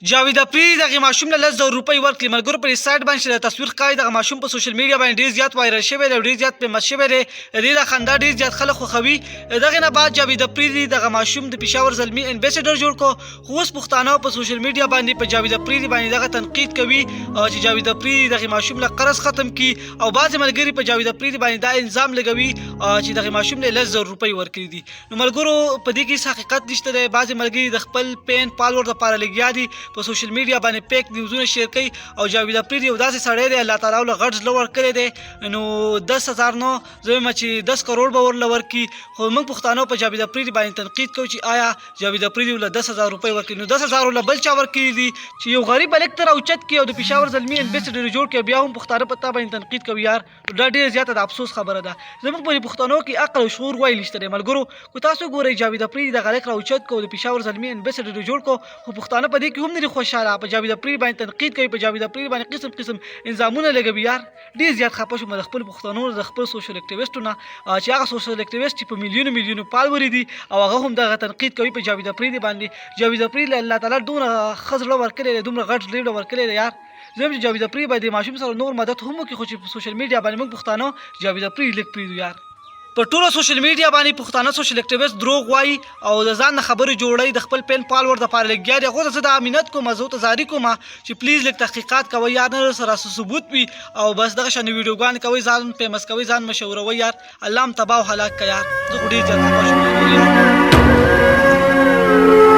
جاوید افریدي دغه ماشوم له 10,000 روپۍ ورکړي. ملګرو پر سایټ باندې د تصویر ښکاري دغه ماشوم په سوشل میډیا باندې ډېر زیات وایرل شوی دی او ډېر زیات فیمس شوی دی. د دې د خندا ډېر زیات خلک خوښوي. دغې نه بعد جاوید افریدي دغه ماشوم د پېښور زلمي امبیسډر جوړ کړو. خو اوس پښتانه په سوشل میډیا باندې په جاوید افریدي باندې دغه تنقید کوي چې جاوید افریدي دغه ماشوم له قرض ختم کړي او بعضې ملګري په جاوید افریدي باندې دا الزام لګوي چې دغه ماشوم له 10,000 روپۍ ورکړي دي. نو ملګرو په دې کې هیڅ حقیقت نشته دی. بعضې ملګري د خپل پین فالوور دپاره لګیا دي په سوشل میډیا باندې پیک نیوزونه شیر کوي او جاوید افریدي یو داسې سړی دی الله تعالی له غټ زړه ورکړی دی. نو 10,000 نه زه وایم چې 10 کروڑ به ورله ورکړي. خو موږ پښتانه په جاوید افریدي باندې تنقید کوو چې آیا جاوید افریدي له 10,000 روپۍ ورکړي. نو 10,000 له بل چا ورکړي دي چې یو غریب هلک ته راوچت کړي او د پېښور زلمي امبیسډر جوړ کړي. بیا هم پښتانه په تا باندې تنقید کوي. یار دا ډېره زیاته د افسوس خبره ده. زموږ په پښتنو کې عقل او شعور وایي نشته دی. ملګرو که تاسو ګورئ جاوید افریدي دغه هلک راوچت کړو د پېښور زلمي امبیسډر جوړ کړو خو پښتانه په دې کې هم نه دي خوشحاله. په جاوید افریدي باندې تنقید کوي، په جاوید افریدي باندې قسم قسم الزامونه لګوي. یار ډېر زیات خفه شوم د خپل پښتنو د خپل سوشل اکټیویسټو نه چې هغه سوشل اکټیویسټ چې په میلیونو فالووري دي او هغه هم دغه تنقید کوي په جاوید افریدي باندې. جاوید افریدي الله تعالی دومره ښه زړه ورکړی دی، دومره غټ زړه ورکړی دی. یار زه وایم چې جاوید افریدي باید د ماشوم سره نور مدد هم وکړي خو چې په سوشل میډیا باندې موږ پښتانه جاوید افریدي لږ پرېږدو. یار په ټوله سوشل میډیا باندې پښتانه سوشل اکټیویسټ دروغ وایي او د ځان نه خبرې جوړوي د خپل پین فالوور دپاره لګیا دي. هغو ته زه دا امنیت کوم، زه ورته زاري کوم چې پلیز لږ تحقیقات کوئ. یار نه سره ثبوت وي او بس دغه شانې ویډیوګانې کوئ، ځان فیمس کوئ، ځان مشهوروئ. یار الله هم تباه او هلاک کړه. یار زه خو ډېر زیات خفه شوم.